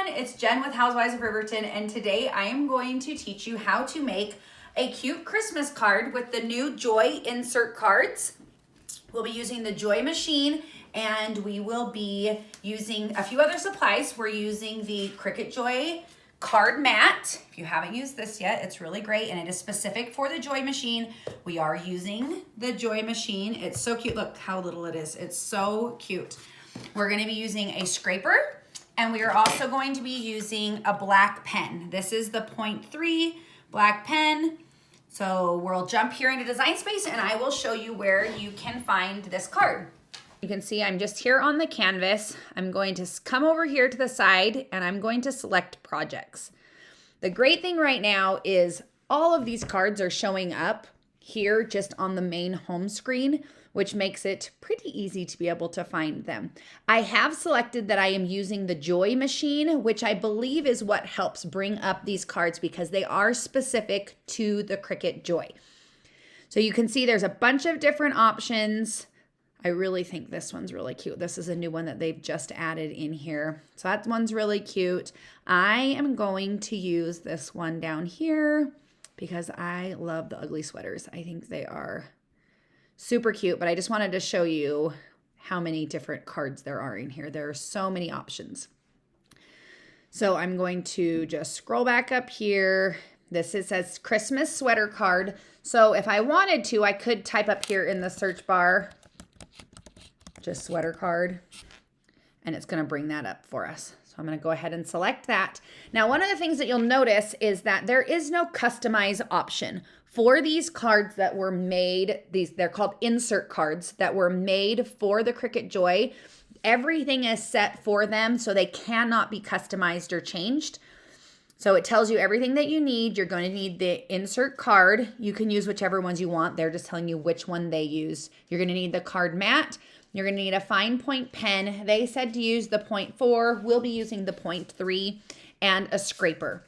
everyone, it's Jen with Housewives of Riverton, and today I am going to teach you how to make a cute Christmas card with the new Joy insert cards. We'll be using the Joy machine, and we will be using a few other supplies. We're using the Cricut Joy card mat. If you haven't used this yet, it's really great, and it is specific for the Joy machine. We are using the Joy machine. It's so cute. Look how little it is. It's so cute. We're going to be using a scraper, and we are also going to be using a black pen. This is the 0.3 black pen. So we'll jump here into Design Space, and I will show you where you can find this card. You can see I'm just here on the canvas. I'm going to come over here to the side, and I'm going to select projects. The great thing right now is all of these cards are showing up here just on the main home screen, which makes it pretty easy to be able to find them. I have selected that I am using the Joy machine, which I believe is what helps bring up these cards because they are specific to the Cricut Joy. So you can see there's a bunch of different options. I really think this one's really cute. This is a new one that they've just added in here. So that one's really cute. I am going to use this one down here because I love the ugly sweaters. I think they are super cute, but I just wanted to show you how many different cards there are in here. There are so many options. So I'm going to just scroll back up here. It says Christmas sweater card. So if I wanted to, I could type up here in the search bar, just sweater card, and it's going to bring that up for us. So I'm going to go ahead and select that. Now, one of the things that you'll notice is that there is no customize option for these cards that were made. They're called insert cards that were made for the Cricut Joy. Everything is set for them, so they cannot be customized or changed. So it tells you everything that you need. You're going to need the insert card. You can use whichever ones you want. They're just telling you which one they use. You're going to need the card mat. You're going to need a fine point pen. They said to use the 0.4. We'll be using the 0.3 and a scraper.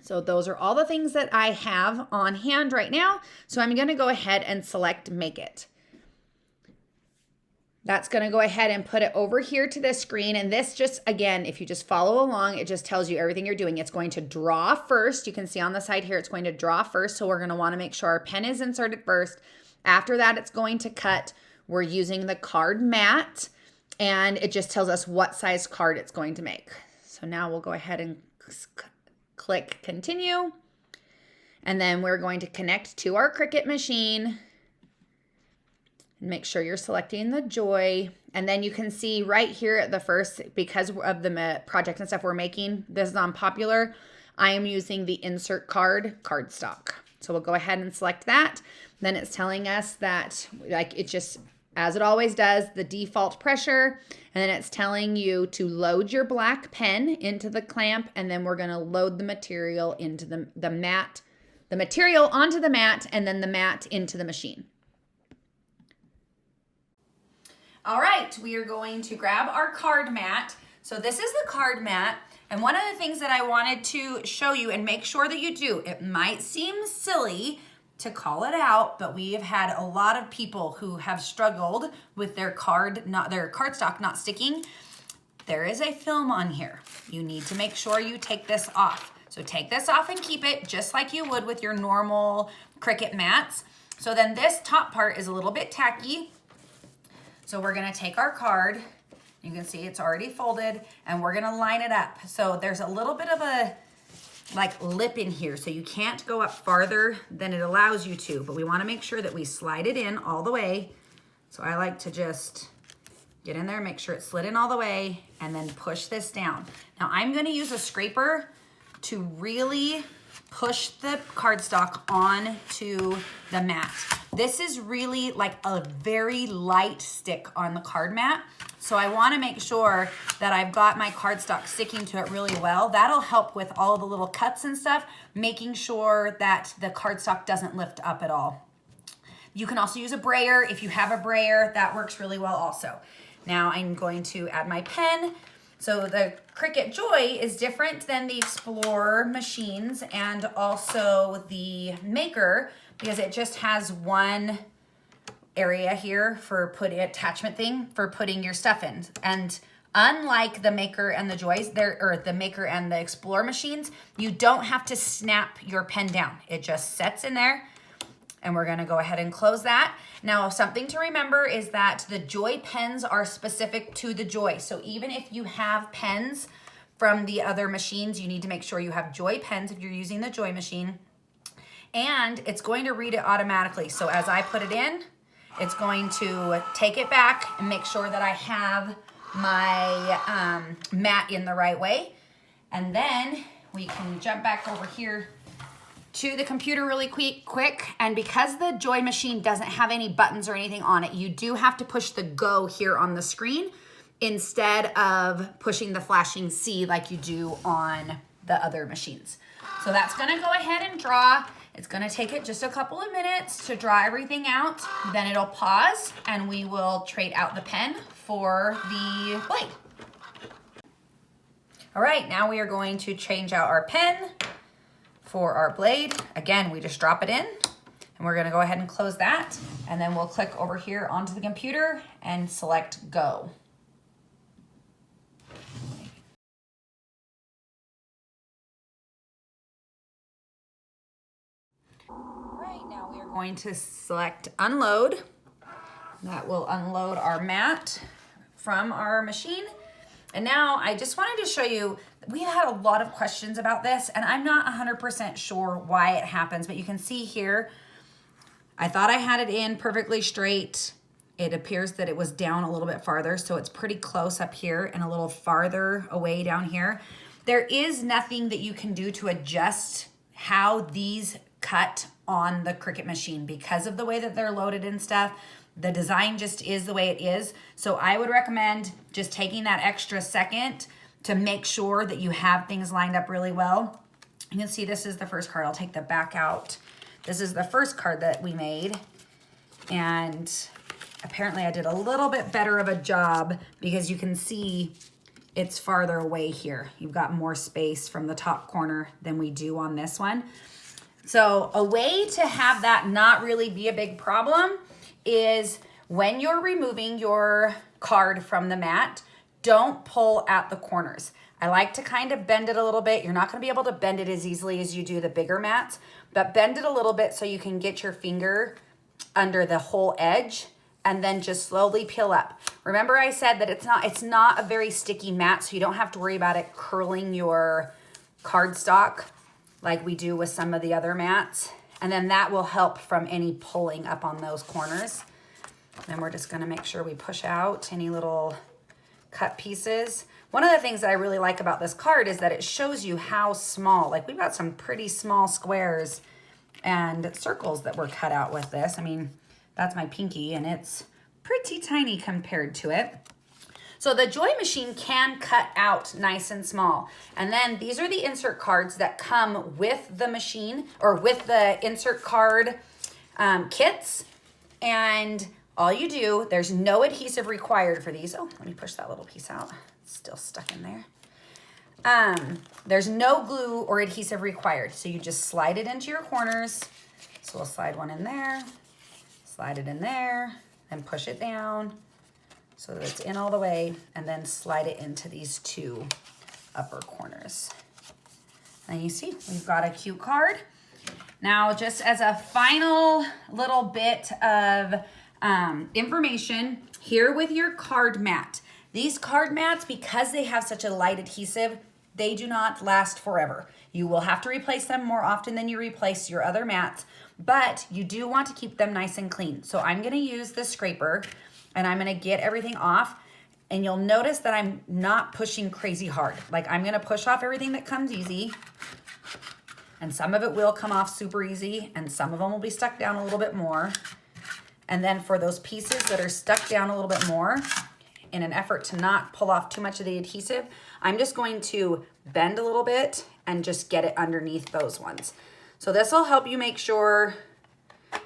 So those are all the things that I have on hand right now. So I'm going to go ahead and select Make It. That's going to go ahead and put it over here to this screen. And this just, again, if you just follow along, it just tells you everything you're doing. It's going to draw first. You can see on the side here, it's going to draw first. So we're going to want to make sure our pen is inserted first. After that, it's going to cut. We're using the card mat, and it just tells us what size card it's going to make. So now we'll go ahead and click Continue. And then we're going to connect to our Cricut machine. And make sure you're selecting the Joy. And then you can see right here at the first, because of the project and stuff we're making, this is on popular, I am using the insert cardstock. So we'll go ahead and select that. Then it's telling us that, like, it just, as it always does, the default pressure. And then it's telling you to load your black pen into the clamp. And then we're going to load the material into the mat, the material onto the mat, and then the mat into the machine. All right, we are going to grab our card mat. So this is the card mat. And one of the things that I wanted to show you and make sure that you do, it might seem silly to call it out, but we have had a lot of people who have struggled with their cardstock not sticking. There is a film on here. You need to make sure you take this off. So take this off and keep it just like you would with your normal Cricut mats. So then this top part is a little bit tacky. So we're gonna take our card. You can see it's already folded, and we're gonna line it up. So there's a little bit of a lip in here, so you can't go up farther than it allows you to, but we wanna make sure that we slide it in all the way. So I like to just get in there, make sure it's slid in all the way, and then push this down. Now I'm gonna use a scraper to really push the cardstock onto the mat. This is really like a very light stick on the card mat. So I want to make sure that I've got my cardstock sticking to it really well. That'll help with all the little cuts and stuff, making sure that the cardstock doesn't lift up at all. You can also use a brayer. If you have a brayer, that works really well also. Now I'm going to add my pen. So the Cricut Joy is different than the Explorer machines and also the Maker because it just has one area here for putting attachment thing for putting your stuff in. And Unlike the Maker and the Joys, or the Maker and the Explorer machines, you don't have to snap your pen down. It just sets in there, and we're gonna go ahead and close that. Now, something to remember is that the Joy pens are specific to the Joy. So even if you have pens from the other machines, you need to make sure you have Joy pens if you're using the Joy machine. And it's going to read it automatically. So as I put it in, it's going to take it back and make sure that I have my mat in the right way. And then we can jump back over here to the computer really quick. And because the Joy machine doesn't have any buttons or anything on it, you do have to push the go here on the screen instead of pushing the flashing C like you do on the other machines. So that's gonna go ahead and draw. It's gonna take it just a couple of minutes to draw everything out. Then it'll pause and we will trade out the pen for the blade. All right, now we are going to change out our pen for our blade. Again, we just drop it in and we're gonna go ahead and close that. And then we'll click over here onto the computer and select go. All right, now we are going to select unload. That will unload our mat from our machine. And now I just wanted to show you, we had a lot of questions about this and I'm not 100% sure why it happens, but you can see here, I thought I had it in perfectly straight. It appears that it was down a little bit farther, so it's pretty close up here and a little farther away down here. There is nothing that you can do to adjust how these cut on the Cricut machine because of the way that they're loaded and stuff. The design just is the way it is. So I would recommend just taking that extra second to make sure that you have things lined up really well. You can see this is the first card. I'll take the back out. This is the first card that we made. And apparently I did a little bit better of a job because you can see it's farther away here. You've got more space from the top corner than we do on this one. So a way to have that not really be a big problem is when you're removing your card from the mat, don't pull at the corners. I like to kind of bend it a little bit. You're not gonna be able to bend it as easily as you do the bigger mats, but bend it a little bit so you can get your finger under the whole edge and then just slowly peel up. Remember I said that it's not a very sticky mat, so you don't have to worry about it curling your cardstock like we do with some of the other mats. And then that will help from any pulling up on those corners. Then we're just gonna make sure we push out any little cut pieces. One of the things that I really like about this card is that it shows you how small, like we've got some pretty small squares and circles that were cut out with this. I mean, that's my pinky and it's pretty tiny compared to it. So the Joy machine can cut out nice and small. And then these are the insert cards that come with the machine or with the insert card kits. And all you do, there's no adhesive required for these. Oh, let me push that little piece out. It's still stuck in there. There's no glue or adhesive required. So you just slide it into your corners. So we'll slide one in there, slide it in there, then push it down so that it's in all the way, and then slide it into these two upper corners. And you see, we've got a cute card. Now, just as a final little bit of information, here with your card mat. These card mats, because they have such a light adhesive, they do not last forever. You will have to replace them more often than you replace your other mats, but you do want to keep them nice and clean. So I'm gonna use the scraper and I'm gonna get everything off, and you'll notice that I'm not pushing crazy hard. Like I'm gonna push off everything that comes easy, and some of it will come off super easy, and some of them will be stuck down a little bit more. And then for those pieces that are stuck down a little bit more, in an effort to not pull off too much of the adhesive, I'm just going to bend a little bit and just get it underneath those ones. So this will help you make sure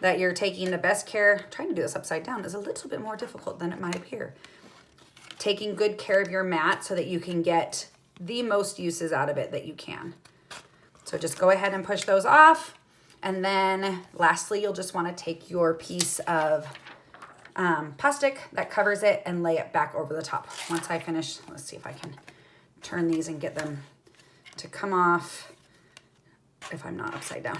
that you're taking the best care. Trying to do this upside down is a little bit more difficult than it might appear. Taking good care of your mat so that you can get the most uses out of it that you can. So just go ahead and push those off. And then lastly, you'll just want to take your piece of plastic that covers it and lay it back over the top. Once I finish, let's see if I can turn these and get them to come off if I'm not upside down.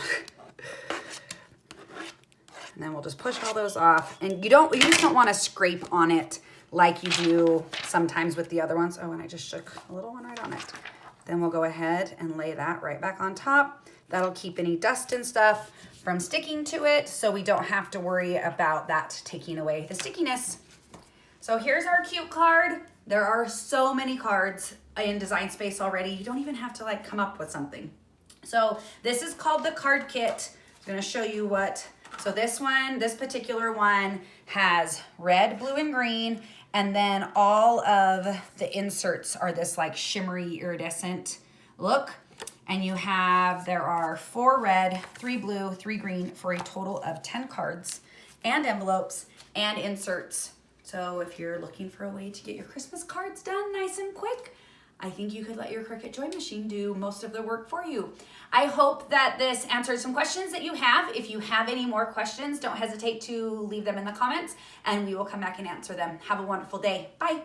And then we'll just push all those off. And you just don't want to scrape on it like you do sometimes with the other ones. Oh, and I just shook a little one right on it. Then we'll go ahead and lay that right back on top. That'll keep any dust and stuff from sticking to it, so we don't have to worry about that taking away the stickiness. So here's our cute card. There are so many cards in Design Space already. You don't even have to like come up with something. So this is called the card kit. I'm gonna show you what, so this particular one has red, blue, and green, and then all of the inserts are this like shimmery iridescent look. And there are 4 red, 3 blue, 3 green for a total of 10 cards and envelopes and inserts. So if you're looking for a way to get your Christmas cards done nice and quick, I think you could let your Cricut Joy machine do most of the work for you. I hope that this answered some questions that you have. If you have any more questions, don't hesitate to leave them in the comments and we will come back and answer them. Have a wonderful day. Bye.